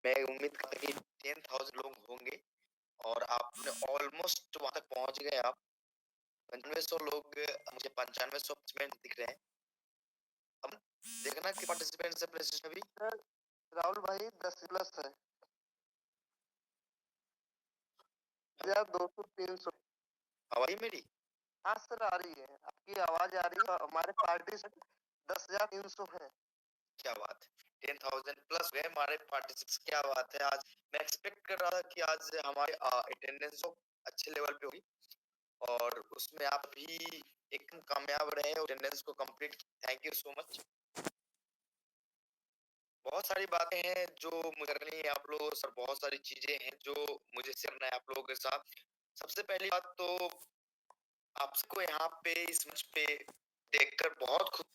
मैं उम्मीद करता हूँ कि 10,000 लोग होंगे और आपने ऑलमोस्ट वहाँ तक पहुँच गए आप। 9500 लोग मुझे 9500 पार्टिसिपेंट दिख रहे हैं। अब देखना कि पार्टिसिपेंट्स अपने सिस्टम अभी राहुल भाई 10 प्लस है या 200-300। आवाज मेरी हाँ सर आ रही है, आपकी आवाज आ रही है। हमारे पार्टी से 10,300 है। क्या बात है, 10,000 प्लस गए हमारे पार्टिसिपेंट्स। क्या बात है, आज मैं एक्सपेक्ट कर रहा था कि आज हमारे अटेंडेंस अच्छे लेवल पे होगी और उसमें आप भी एकदम कामयाब रहे, अटेंडेंस को complete. Thank you so much. बहुत सारी बातें हैं जो मुझे करनी है आप लोगों से, बहुत सारी चीजें हैं जो मुझे शेयर करना है आप लोगों के साथ। सबसे पहली बात तो आपको यहाँ पे इस मंच पे देखकर बहुत खुश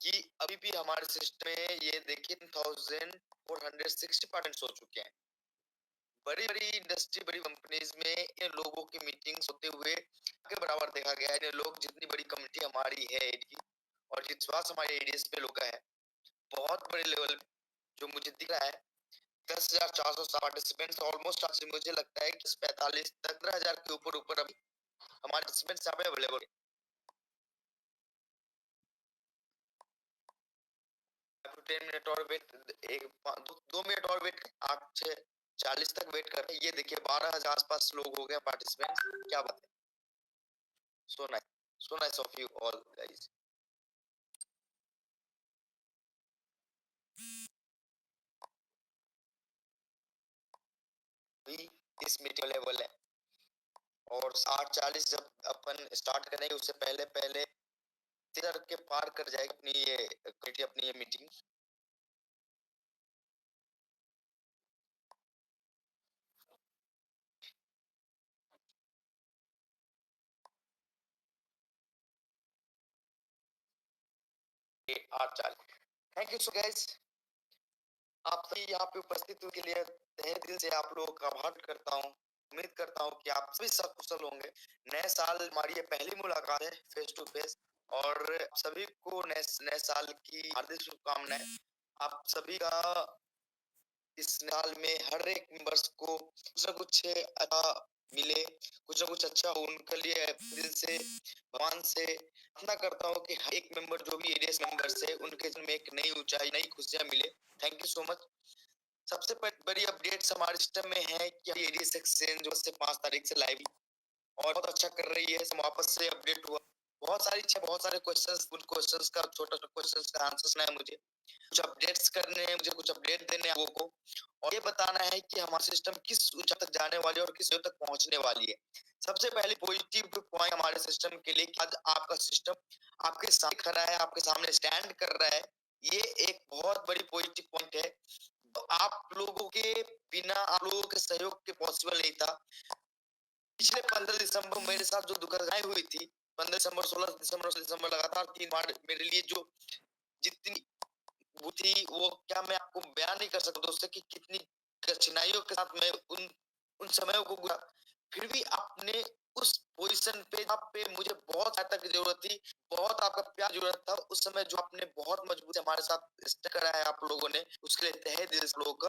कि अभी भी हमारे सिस्टम में ये देखिए 1460 पार्टिसिपेंट्स हो चुके हैं। बड़ी बड़ी इंडस्ट्री, बड़ी कंपनीज में इन लोगों की मीटिंग्स होते हुए के बराबर देखा गया है। लोग जितनी बड़ी कम्युनिटी हमारी है एडी और जिस विश्वास हमारे एडीएस पे लोग है बहुत बड़े लेवल जो मुझे दिख रहा है 10,400 पार्टिसिपेंट्स ऑलमोस्ट। आज मुझे लगता है कि 45-17,000 के ऊपर ऊपर अभी हमारे पार्टिसिपेंट्स यहाँ पे अवेलेबल है। 10 मिनट और वेट, 2 मिनट और वेट, 8-6-40 तक वेट कर रहे हैं। ये देखिए 12,000 आसपास लोग हो गए पार्टिसिपेंट्स। क्या बात है, so nice of you all guys. भी इस मीटिंग लेवल है और 8:40 जब अपन स्टार्ट करेंगे उससे पहले पहले तेरह के पार कर जाएगी अपनी ये कमेटी, अपनी ये मीटिंग। ये 8:40। थैंक यू सो गाइस, आप सभी यहाँ पे उपस्थित होने के लिए तहे दिल से आप लोगों का आभार करता हूँ। उम्मीद करता हूँ कि आप सभी सकुशल होंगे। नए साल हमारी ये पहली मुलाकात है फेस टू फेस और सभी को नए साल की हार्दिक शुभकामनाएं। आप सभी का इस साल में हर एक मेंबर्स को कुछ ना कुछ अच्छा मिले, कुछ ना कुछ अच्छा हो उनके लिए दिल से भगवान से प्रार्थना करता हूँ कि हर एक मेंबर जो भी एडीएस मेंबर्स है उनके जीवन में एक नई ऊंचाई, नई खुशियां मिले। Thank you so much. सबसे बड़ी अपडेट्स हमारे सिस्टम में है कि एडीएस एक्सचेंज से 5 तारीख से लाइव और बहुत अच्छा कर रही है। वापस से अपडेट हुआ, बहुत सारी बहुत सारे क्वेश्चंस, उन क्वेश्चंस का छोटा छोटा क्वेश्चंस का आंसर्स ना है, मुझे कुछ अपडेट्स करने हैं, मुझे कुछ अपडेट देने हैं लोगों को और ये बताना है कि हमारा सिस्टम किस ऊंचाई तक जाने वाली है और किस तक पहुंचने वाली है। सबसे पहले पॉजिटिव पॉइंट हमारे सिस्टम के लिए कि आज आपका सिस्टम आपके सामने खड़ा है, आपके सामने स्टैंड कर रहा है। ये एक बहुत बड़ी पॉजिटिव पॉइंट है। तो आप लोगों के बिना, आप लोगों के सहयोग के पॉसिबल नहीं था। पिछले 15 दिसंबर मेरे साथ जो दुर्घटनाएं हुई थी, 15 दिसंबर, 16 दिसंबर लगातार 3 बार मेरे लिए जो जितनी वो थी, वो क्या मैं आपको बयान नहीं कर सकता दोस्तों कि कितनी कठिनाइयों के साथ मैं उन समयों को गुजरा। फिर भी आपने उस पोजीशन पे जहाँ पे मुझे बहुत सहायता की जरूरत थी, बहुत आपका प्यार जरूरत था, उस समय जो आपने बहुत मजबूत से हमारे साथ स्टे करा है आप लोगों ने, उसके लिए तहे दिल से लोगों का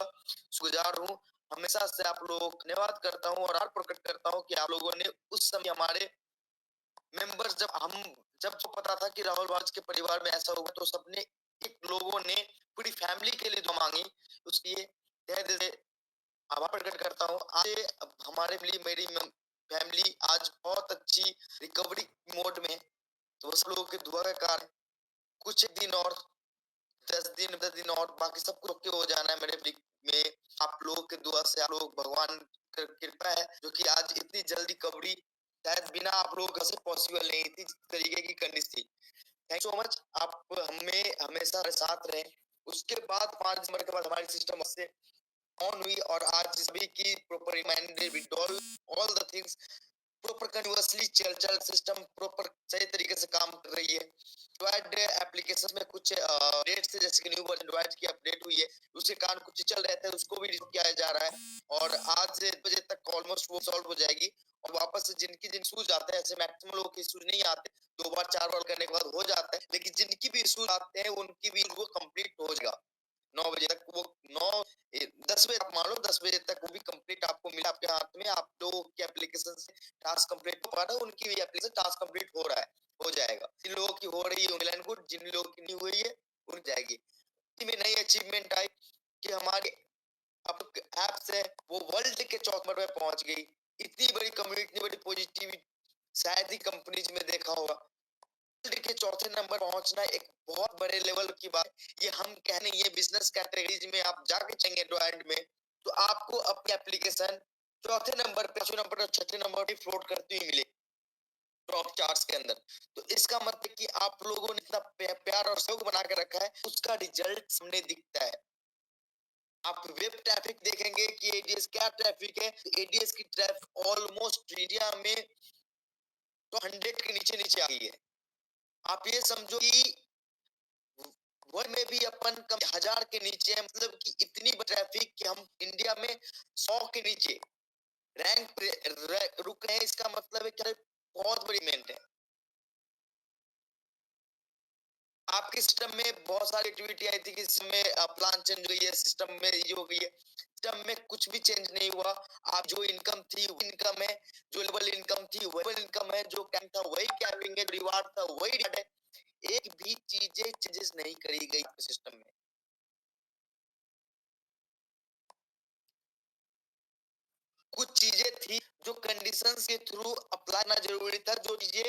शुक्रगुजार हूँ। हमेशा से आप लोगों को धन्यवाद करता हूँ और आभार प्रकट करता हूँ कि आप लोगों ने उस समय हमारे मेंबर्स, जब पता था कि राहुल वाज के परिवार में ऐसा होगा तो सबने एक लोगों ने पूरी फैमिली के लिए दुआ मांगी, उसके लिए तहे दिल से आभार प्रकट करता हूँ। आज हमारे लिए मेरी फैमिली आज बहुत अच्छी रिकवरी मोड में है, तो सब लोगों की दुआ का कारण कुछ दिन और 10 दिन और बाकी सब कुछ ओके हो जाना है मेरे में। आप लोगों की दुआ से, आप लोग भगवान की कृपा है जो कि आज इतनी जल्दी रिकवरी शायद बिना आप लोगों से पॉसिबल नहीं थी, जिस तरीके की कंडीशन थी। थैंक सो मच, आप हमें हमेशा साथ रहे। उसके बाद 5 दिसंबर के बाद हमारी सिस्टम से ऑन हुई और आज सभी की proper reminder withdrawal all the things proper continuously चल सिस्टम प्रॉपर सही तरीके से काम कर रही है। एंड्रॉइड एप्लीकेशन में कुछ अपडेट्स थे, जैसे कि न्यू वर्जन एंड्रॉइड की अपडेट हुई है, उसके कारण कुछ चल रहे थे, उसको भी रिजॉल्व किया जा रहा है और आज 1 बजे तक ऑलमोस्ट वो सॉल्व हो जाएगी और वापस से जिनकी जिन इश्यूज आते हैं, ऐसे मैक्सिमम लोगों के इश्यूज नहीं आते, 2 बार 4 बार करने के बाद हो जाता है, लेकिन जिनकी भी इश्यूज आते हैं उनकी भी वो कंप्लीट हो जाएगा। 9 बजे तक वो 10 बजे आप मान लो 10 बजे तक वो भी कंप्लीट आपको मिला आपके हाथ में, आप लोगों की एप्लीकेशन से टास्क कंप्लीट हो पा रहा है, उनकी भी एप्लीकेशन टास्क कंप्लीट हो रहा है, हो जाएगा। जिन लोगों की हो रही है वेल एंड गुड, जिन लोगों की नहीं हुई है उन जाएगी। में नई अचीवमेंट आई कि हमारे अब एप्स है वो वर्ल्ड के चौथे नंबर पे पहुंच गई। इतनी बड़ी कम्युनिटी, इतनी बड़ी पॉजिटिविटी शायद ही कंपनीज में देखा होगा। वर्ल्ड के चौथे नंबर पहुंचना एक बहुत बड़े लेवल की बात है। ये हम कहने, ये बिजनेस कैटेगरीज में आप जाके चेंगे एंड्रॉइड में, तो आपको अपनी एप्लीकेशन चौथे नंबर पे, पांचवें नंबर और छठे नंबर पे फ्लोट करती हुई मिलेगी टॉप चार्ट्स के अंदर। तो इसका मतलब कि आप लोगों ने इतना प्यार और सहयोग बना के रखा है, उसका रिजल्ट सामने दिखता है। आप वेब ट्रैफिक देखेंगे कि एडीएस क्या ट्रैफिक है, एडीएस की ट्रैफिक ऑलमोस्ट इंडिया में तो 100 के नीचे नीचे आ गई है। आप ये समझो कि वर्ल्ड में भी अपन कम 1000 के नीचे है, मतलब कि इतनी ट्रैफिक कि हम इंडिया में 100 के नीचे रैंक पे रुक रहे हैं। इसका मतलब है कि बहुत बड़ी मेंट है। आपके सिस्टम में बहुत सारी एक्टिविटी आई थी कि इसमें प्लान चेंज हुई है, सिस्टम में ये हो गई है, सिस्टम में कुछ भी चेंज नहीं हुआ। आप जो इनकम थी वो इनकम है, जो लेवल इनकम थी वही इनकम है, जो कैंप था वही कैंपिंग है, रिवार्ड था वही रिवार्ड है। एक भी चीजें चेंजेस नहीं करी गई सिस्टम में। कुछ चीजें थी जो कंडीशंस के थ्रू अप्लाई करना जरूरी था, जो चीजें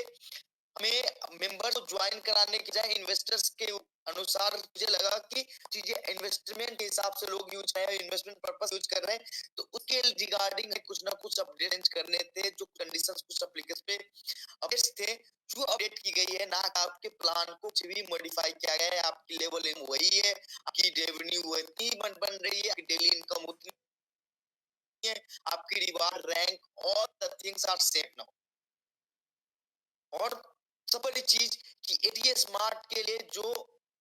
हमें मेंबर को ज्वाइन कराने की जाए इन्वेस्टर्स के अनुसार मुझे लगा कि चीजें इन्वेस्टमेंट के हिसाब से लोग यूज है, इन्वेस्टमेंट पर्पस यूज कर रहे हैं, तो उसके रिगार्डिंग कुछ ना कुछ अपडेट करने थे, जो कंडीशंस कुछ एप्लीकेशन पे अपडेट्स थे जो अपडेट की गई है ना। आपके प्लान को कुछ भी मॉडिफाई किया गया है, आपकी लेवल वही है, आपकी रेवेन्यू वही बन रही है, आपकी डेली इनकम उतनी है, आपकी reward rank all the things are same now. और सबसे बड़ी चीज कि एडीएस स्मार्ट के लिए जो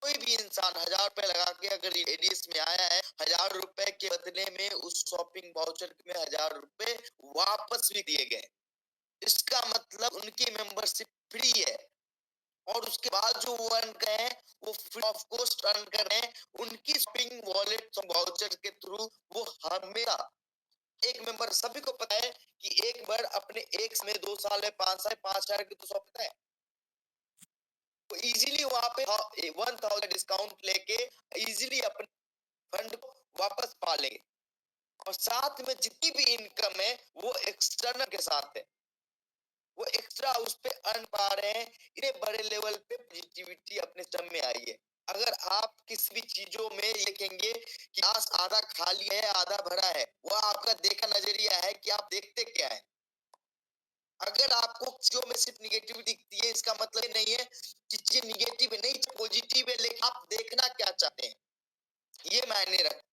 कोई भी इंसान 1000 रुपए लगा के अगर एडीएस में आया है, 1000 रुपए के बदले में उस शॉपिंग वाउचर में 1000 रुपए वापस भी दिए गए। इसका मतलब उनकी मेंबरशिप फ्री है, और उसके बाद जो वो अर्न कर रहे हैं वो फ्री ऑफ कॉस्ट अर्न कर रहे हैं। उनकी शॉपिंग वॉलेट वाउचर के थ्रू वो हमेशा एक मेंबर, सभी को पता है कि एक बार अपने एक में 2 साल है, 5 साल, 5,000 की तो शॉप है, तो इजीली वहां पे 1000 डिस्काउंट लेके इजीली अपने फंड को वापस पा लेंगे। और साथ में जितनी भी इनकम है वो एक्सटर्नल के साथ है, वो एक्स्ट्रा उस पे अर्न पा रहे हैं। इतने बड़े लेवल पे पॉजिटिविटी अपने सिस्टम में आई है। अगर आप किसी भी चीजों में देखेंगे कि ग्लास आधा खाली है आधा भरा है, वो आपका देखा नजरिया है कि आप देखते क्या है। अगर आपको चीजों में सिर्फ निगेटिव दिखती है, इसका मतलब ये नहीं है कि चीजें निगेटिव है, नहीं पॉजिटिव है, लेकिन आप देखना क्या चाहते हैं ये मायने रख।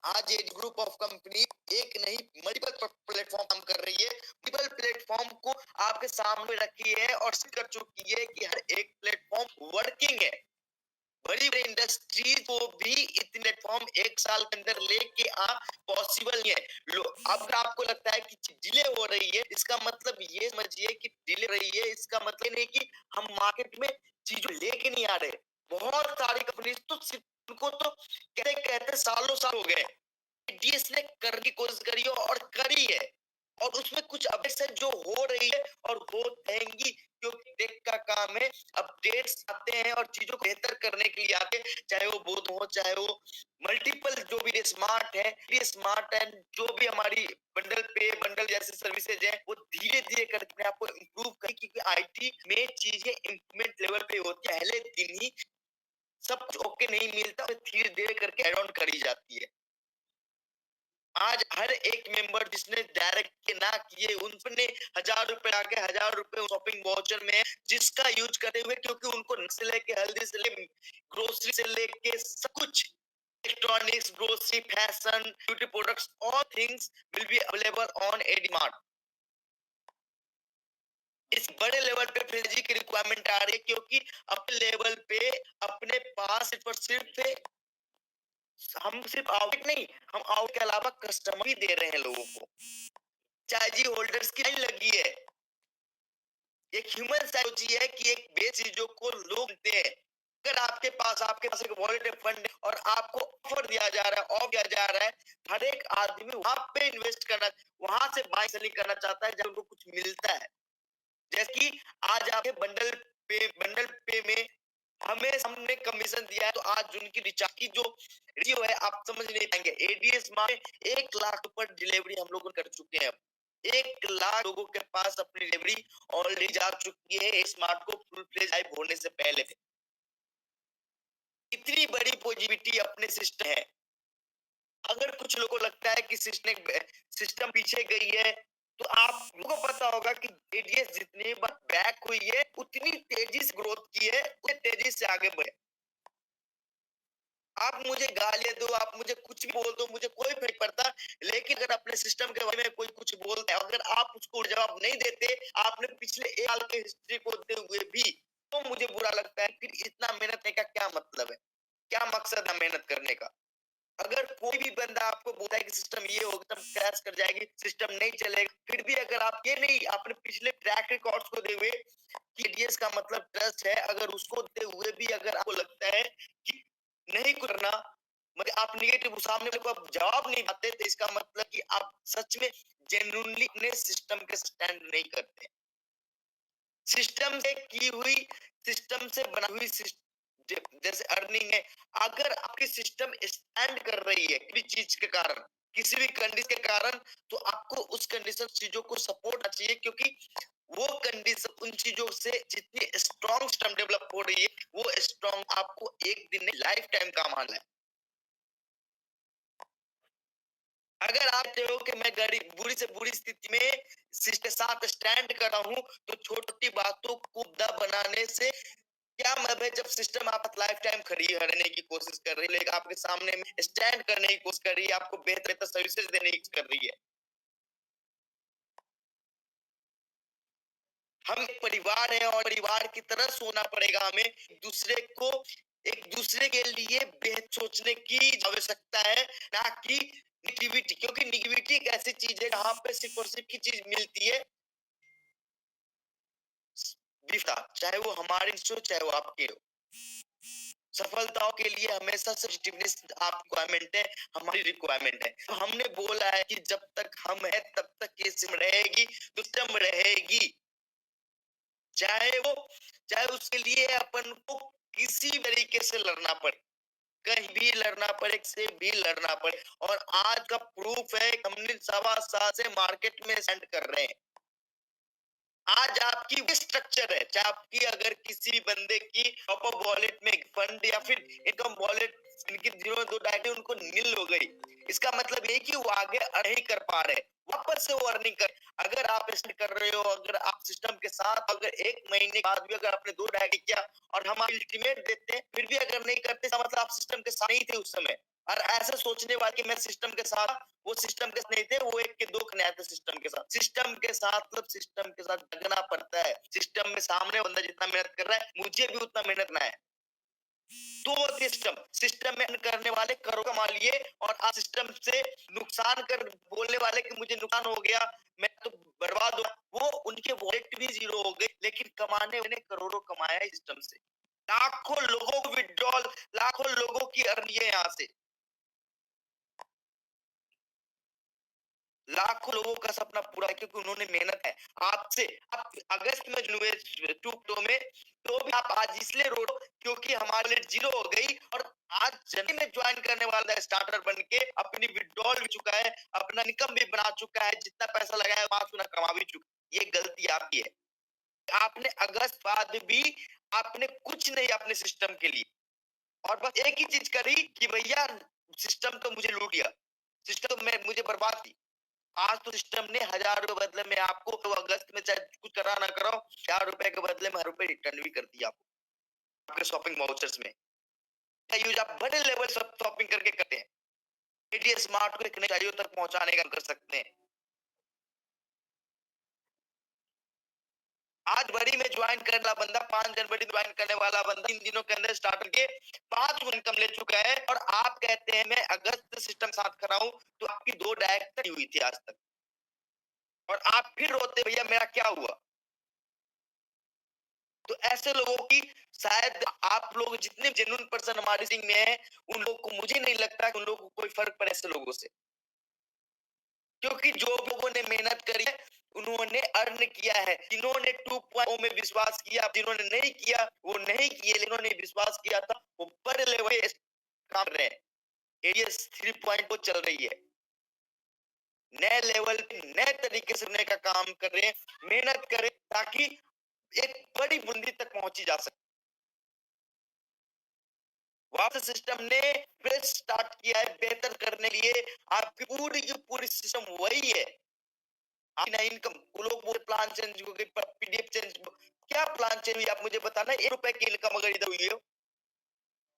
आज ये ग्रुप ऑफ कंपनी एक नहीं मल्टीपल प्लेटफॉर्म काम कर रही है, मल्टीपल प्लेटफॉर्म को आपके सामने रखी है और सिद्ध कर चुकी है कि हर एक प्लेटफॉर्म वर्किंग है। बड़ी बड़ी इंडस्ट्री को भी इतने प्लेटफॉर्म एक साल के अंदर लेके आ पॉसिबल नहीं है। अब आपको लगता है कि डिले हो रही है, इसका मतलब ये समझिए कि डिले रही है, इसका मतलब नहीं कि हम मार्केट में चीजों लेके नहीं आ रहे। बहुत सारी कंपनी तो सिर्फ उनको तो कहते कहते सालों साल हो गए डीएस ने करने की कोशिश करी है और करी है, और उसमें कुछ अपडेट्स है जो हो रही है और हो रहेंगी, क्योंकि टेक का काम है। अपडेट्स आते हैं और चीजों को बेहतर करने के लिए आते हैं, चाहे वो बोध हो, चाहे वो मल्टीपल जो भी स्मार्ट है, ये स्मार्ट एंड जो भी हमारी बंडल पे बंडल जैसे सर्विसेज है वो धीरे धीरे करके अपने आप को इम्प्रूव करें, क्योंकि आईटी में चीजें इम्प्रूवमेंट लेवल पे होती है। पहले दिन ही सब कुछ ओके नहीं मिलता, धीरे धीरे करके एड ऑन करी जाती है। आज हर एक मेंबर जिसने डायरेक्ट के ना किए उनने 1000 रुपए आके 1000 रुपए शॉपिंग वाउचर में जिसका यूज करे हुए, क्योंकि उनको से लेके हल्दी से लेके ग्रोसरी से लेके सब कुछ electronics, grocery, fashion, beauty products, all things will be available on Adimart. इस बड़े लेवल पे फ्रेंचाइजी की रिक्वायरमेंट आ रही है, क्योंकि अपने लेवल पे अपने पास सिर्फ और सिर्फ हम सिर्फ आउट नहीं, हम आउट के अलावा कस्टमर भी दे रहे हैं लोगों को। फ्रेंचाइजी होल्डर्स की लाइन लगी है। एक ह्यूमन साइकोलॉजी है कि एक बेस चीजों को लोग देते हैं, अगर आपके पास एक वॉलेट फंड है और आपको ऑफर दिया जा रहा है, ऑफ दिया जा रहा है, हर एक आदमी वहां पे इन्वेस्ट करना, वहां से बाय सेलिंग करना चाहता है जब उनको कुछ मिलता है। जैसे कि आज आपके बंडल पे में हमें हमने कमीशन दिया है, तो आज उनकी रिचार्ज की जो रेशियो है आप समझ नहीं पाएंगे। एडीएस में 1 लाख पर डिलीवरी हम लोग कर चुके हैं। 1 लाख लोगों के पास अपनी डिलीवरी ऑलरेडी जा चुकी है स्मार्ट को फुल फ्लेज लाइव होने से पहले। इतनी बड़ी पॉजिटिविटी अपने सिस्टम है। अगर कुछ लोगों को लगता है कि सिस्टम पीछे गई है, तो आप लोगों को पता होगा कि एडीएस जितनी बार बैक हुई है उतनी तेजी से ग्रोथ की है, उतनी तेजी से आगे बढ़े। आप मुझे गालियां दो, आप मुझे कुछ भी बोल दो, मुझे कोई फर्क पड़ता, लेकिन अगर अपने सिस्टम के बारे में कोई कुछ बोलता है, अगर आप उसको जवाब नहीं देते, आपने पिछले 1 साल के हिस्ट्री को देते हुए भी, तो मुझे बुरा लगता है। फिर इतना मेहनत करने का क्या मतलब है, क्या मकसद है मेहनत करने का? अगर कोई भी बंदा आपको बोलता है कि सिस्टम ये होगा, सिस्टम क्रैश कर जाएगी, सिस्टम नहीं चलेगा, फिर भी अगर आप ये नहीं अपने पिछले ट्रैक रिकॉर्ड्स को दे हुए कि एडीएस का मतलब ट्रस्ट है, अगर उसको देते हुए भी अगर आपको लगता है कि नहीं करना, मतलब आप निगेटिव सामने वाले को आप जवाब नहीं पाते, तो इसका मतलब कि आप सच में जेन्युइनली अपने सिस्टम के स्टैंड नहीं करते। सिस्टम से की हुई, सिस्टम से बना हुई जैसे अर्निंग है, अगर आपकी सिस्टम स्टैंड कर रही है किसी चीज के कारण, किसी भी कंडीशन के कारण, तो आपको उस कंडीशन चीजों को सपोर्ट चाहिए, क्योंकि वो कंडीशन उन चीजों से जितनी स्ट्रॉन्ग सिस्टम डेवलप हो रही है, वो स्ट्रॉन्ग आपको एक दिन नहीं लाइफ टाइम काम आना है। अगर आप कहते हो कि मैं गरीब बुरी से बुरी स्थिति में के साथ स्टैंड कर रहा हूं, तो छोटी छोटी बातों को मुद्दा बनाने से क्या मतलब है? जब सिस्टम आप लाइफ टाइम खड़ी रहने की कोशिश कर रही है, लेकिन आपके सामने में स्टैंड करने की कोशिश कर रही है, आपको बेहतर बेहतर सर्विसेज देने की कोशिश कर रही है। हम एक परिवार है और परिवार की तरह सोना पड़ेगा हमें। एक दूसरे के लिए बेहतर सोचने की आवश्यकता है, ना कि निगेटिविटी, क्योंकि निगेटिविटी एक ऐसी चीज है जहां पे सिर्फ और सिर्फ की चीज मिलती है विफलता, चाहे वो हमारी हो चाहे वो आपकी हो। सफलताओं के लिए हमेशा पॉजिटिवनेस आप रिक्वायरमेंट है, हमारी रिक्वायरमेंट है। तो हमने बोला है कि जब तक हम है तब तक ये सिस्टम रहेगी, तो सिस्टम रहेगी, चाहे वो चाहे उसके लिए अपन को किसी तरीके से लड़ना पड़े, कहीं भी लड़ना पड़े, से भी लड़ना पड़े। और आज का प्रूफ है, हमने 1.25 साल से मार्केट में सेंड कर रहे हैं। आज आपकी स्ट्रक्चर है, चाहे आपकी अगर किसी भी बंदे की टॉप अप वॉलेट में फंड या फिर इनकम वॉलेट इनकी 0 2 डायरेक्टली उनको नील हो गई, इसका मतलब ये कि वो आगे नहीं कर पा रहे, वापस से वो अर्निंग कर। अगर आप इसमें कर रहे हो, अगर आप सिस्टम के साथ अगर 1 महीने बाद भी अगर आपने 2 डायरेक्ट किया और हम अल्टीमेट देते हैं, फिर भी अगर नहीं करते, इसका मतलब आप सिस्टम के साथ नहीं थे उस समय। और ऐसा सोचने वाले कि मैं सिस्टम के साथ, वो सिस्टम के साथ नहीं थे, वो एक के दो नहीं आते सिस्टम के साथ। सिस्टम के साथ मतलब सिस्टम के साथ लगना पड़ता है। सिस्टम में सामने बंदा जितना मेहनत कर रहा है, मुझे भी उतना मेहनत करना है। तो वो सिस्टम में करने वाले करोड़ कमा लिए, और आप सिस्टम से नुकसान कर बोलने वाले कि मुझे नुकसान हो गया, मैं तो बर्बाद हूँ, वो उनके वॉलेट भी 0 हो गए, लेकिन कमाने वाले करोड़ों कमाया है सिस्टम से। लाखों लोगों को विड्रॉल, लाखों लोगों की अर्निंग है यहाँ से। लाखों लोगों का सपना पूरा है, क्योंकि उन्होंने मेहनत है। आपसे आप अगस्त में जुड़े टूकटो में, तो भी आप आज इसलिए रो रहे हो क्योंकि हमारे लिए 0 हो गई, और आज जनवरी में ज्वाइन करने वाला है स्टार्टर बन के, अपनी विड्रॉल भी चुका है, अपना इनकम भी बना चुका है, जितना पैसा लगाया 5 गुना कमा भी चुका है। ये गलती आपकी है। आपने अगस्त बाद भी आपने कुछ नहीं अपने सिस्टम के लिए, और बस एक ही चीज करी कि भैया सिस्टम तो मुझे लूट लिया, सिस्टम तो मैं मुझे बर्बाद की। आज तो सिस्टम ने 1000 रुपए बदले में आपको, तो अगस्त में चाहे कुछ करा ना करो, 4 रुपए के बदले में 1 रुपए रिटर्न भी कर दिया आपको आपके शॉपिंग वाउचर्स में। यूज आप बड़े लेवल सब शॉपिंग करके करते हैं। एटीएस स्मार्ट को एक नई ऊंचाइयों तक पहुंचाने का कर सकते हैं। आज बड़ी में ज्वाइन करने वाला बंदा, 5 जनवरी ज्वाइन करने वाला बंदा 3 दिनों के अंदर स्टार्ट करके 5 गुना इनकम ले चुका है, और आप कहते हैं मैं अगस्त सिस्टम साथ कर रहा हूं, तो आपकी 2 डायरेक्ट नहीं हुई थी आज तक, और आप फिर रोते भैया मेरा क्या हुआ। तो ऐसे लोगों की शायद आप लोग जितने जेन्युइन पर्सन हमारी टीम में है, उन लोगों को मुझे नहीं लगता कि उन लोगों को कोई फर्क पड़े ऐसे लोगों से, क्योंकि जो लोगों ने मेहनत करी है उन्होंने अर्न किया है। जिन्होंने 2.0 में विश्वास किया, जिन्होंने नहीं किया वो नहीं किए, जिन्होंने विश्वास किया था वो बड़े लेवल पे काम कर रहे हैं। एडीएस 3.0 चल रही है, नए लेवल पे नए तरीके से उन्हें का काम कर रहे हैं, मेहनत करें ताकि एक बड़ी बुंदी तक पहुंची जा सके। वापस सिस्टम ने फिर स्टार्ट किया है बेहतर करने के लिए। आपकी पूरी की पूरी सिस्टम वही है। आपकी ना इनकम, लोग पूरे प्लान चेंज हो गई, पीडीएफ चेंज, क्या प्लान चेंज हुई आप मुझे बताना। ₹1 की इनकम अगर इधर हुई हो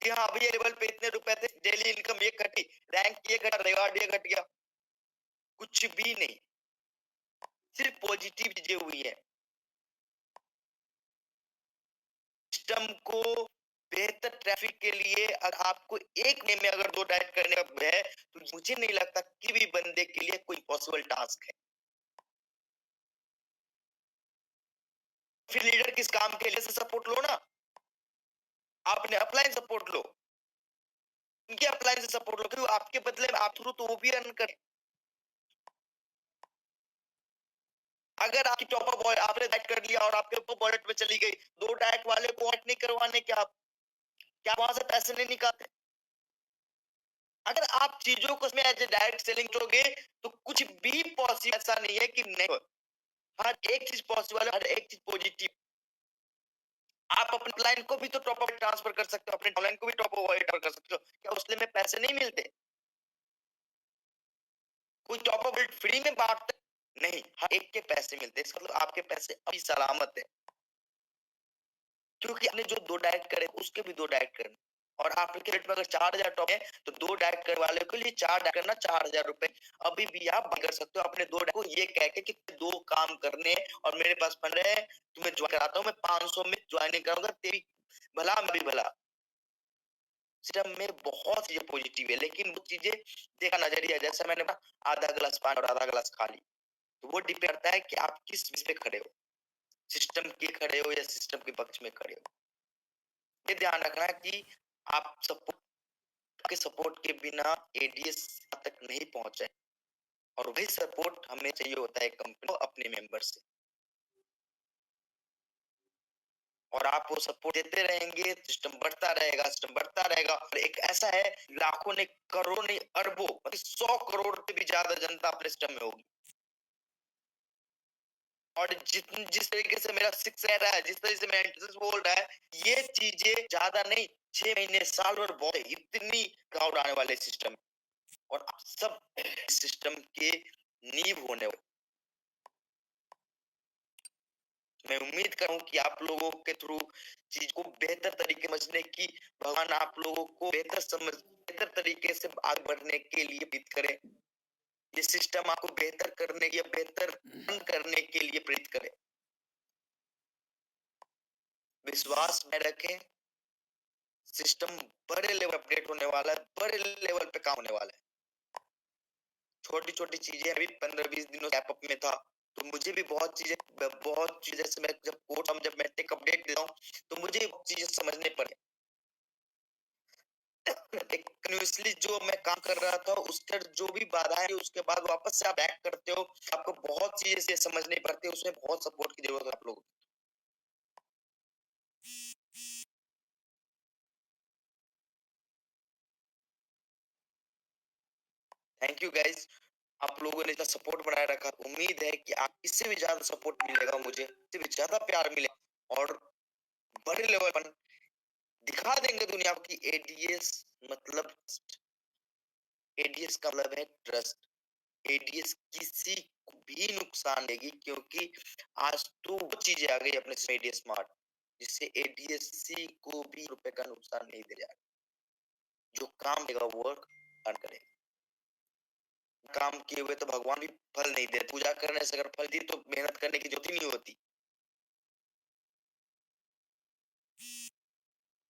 कि हाँ अभी ये लेवल पे इतने रुपए थे, डेली इनकम ये घटी, रैंक ये घटा, रिवार्ड ये घट गया, कुछ भी नहीं, सिर्फ पॉजिटिव चीजें हुई है। सिस्टम को बेहतर ट्रैफिक के लिए अगर आपको एक महीने में अगर 2 डाइट करने का है तो मुझे नहीं लगता कि भी बंदे के लिए कोई पॉसिबल टास्क है। फिर लीडर किस काम के लिए से सपोर्ट लो ना, आपने अपलाइन सपोर्ट लो, उनके अपलाइन से सपोर्ट लो, क्योंकि आपके बदले में आप थ्रू तो वो भी अर्न करें। अगर आपकी टॉप अप आपने डाइट कर लिया और आपके ऊपर वॉलेट में चली गई, 2 डाइट वाले को ऐड नहीं करवाने क्या आप, क्या वहां से पैसे नहीं निकालते? अगर आप चीजों को एज ए डायरेक्ट सेलिंग करोगे तो कुछ भी पॉसिबल ऐसा नहीं है कि नहीं हो। हर एक चीज पॉसिबल है, हर एक चीज पॉजिटिव। आप अपने लाइन को भी तो टॉप अप ट्रांसफर कर सकते हो, अपने डाउनलाइन को भी टॉप अप कर सकते हो, क्या उसमें में पैसे नहीं मिलते? कोई टॉप अप फ्री में बांटते नहीं, हर एक के पैसे मिलते हैं। इसका मतलब आपके पैसे अभी सलामत है, क्योंकि आपने जो 2 डाइट करे उसके भी 2 डाइट करने, और आपके रेट में अगर 4000 टॉप है तो 2 डाइट करने वाले के लिए 4 डाइट करना 4000 रुपए अभी भी आप कर सकते हो अपने 2 डाइट को ये कह के कि 2 काम करने हैं और मेरे पास फंड है, तुम्हें ज्वाइन कराता हूँ, मैं 500 में ज्वाइनिंग करूंगा, तेरी भला मैं भी भला। सिस्टम में बहुत चीजें पॉजिटिव है, लेकिन वो चीजें देखा नजरिया, जैसा मैंने कहा आधा गिलास पानी और आधा गिलास खाली, तो वो डिपेंड करता है कि आप किस बेस पे खड़े हो, सिस्टम के खड़े हो या सिस्टम के पक्ष में खड़े हो। ये ध्यान रखना कि आप सपोर्ट के सपोर्ट के बिना एडीएस तक नहीं पहुंचे, और वही सपोर्ट हमें चाहिए होता है कंपनी को अपने मेंबर से, और आप वो सपोर्ट देते रहेंगे, सिस्टम बढ़ता रहेगा, सिस्टम बढ़ता रहेगा। और एक ऐसा है, लाखों ने करोड़ों नहीं अरबों 100 करोड़ से भी ज्यादा जनता अपने सिस्टम में होगी, और जिस तरीके से मेरा सिक्स रह रहा है, जिस तरीके से मेरा इंटरेस्ट बोल रहा है, ये चीजें ज्यादा नहीं 6 महीने साल और बहुत इतनी क्राउड आने वाले सिस्टम, और आप सब सिस्टम के नींव होने वाले। मैं उम्मीद करूं कि आप लोगों के थ्रू चीज को बेहतर तरीके समझने की भगवान आप लोगों को बेहतर तरीके से आगे बढ़ने के लिए प्रेरित करे, ये सिस्टम आपको बेहतर करने या बेहतर करने के लिए प्रेरित करे। विश्वास में रखें, सिस्टम बड़े लेवल अपडेट होने वाला है, बड़े लेवल पे काम होने वाला है। छोटी छोटी चीजें अभी 15-20 दिनों से ऐप में था, तो मुझे भी बहुत चीजें जैसे मैं जब मैं टेक अपडेट देता हूँ तो मुझे चीजें समझने पड़े। कंटिन्यूअसली जो मैं काम कर रहा था उसका जो भी बाधाएं उसके बाद वापस से आप बैक करते हो, आपको बहुत चीजें से समझनी पड़ती है, उसमें बहुत सपोर्ट की जरूरत है आप लोगों को। थैंक यू गाइज, आप लोगों ने इतना सपोर्ट बनाए रखा, उम्मीद है कि आप इससे भी ज्यादा सपोर्ट मिलेगा, मुझे इससे भी ज्यादा प्यार मिलेगा, और बड़े लेवल पर दिखा देंगे दुनिया को कि एडीएस मतलब, एडीएस का मतलब है ट्रस्ट। एडीएस किसी को भी नुकसान देगी, क्योंकि आज तो वो चीजें आ गई अपने एडीएस स्मार्ट, जिससे एडीएस किसी को भी रुपए का नुकसान नहीं दे रहा। जो काम देगा वो अर्न करेगा, काम किए हुए तो भगवान भी फल नहीं दे, पूजा करने से अगर फल दी तो मेहनत करने की जरूरत ही नहीं होती।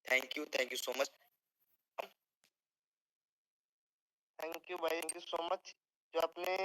Thank you so much. Thank you भाई, थैंक यू सो मच जो आपने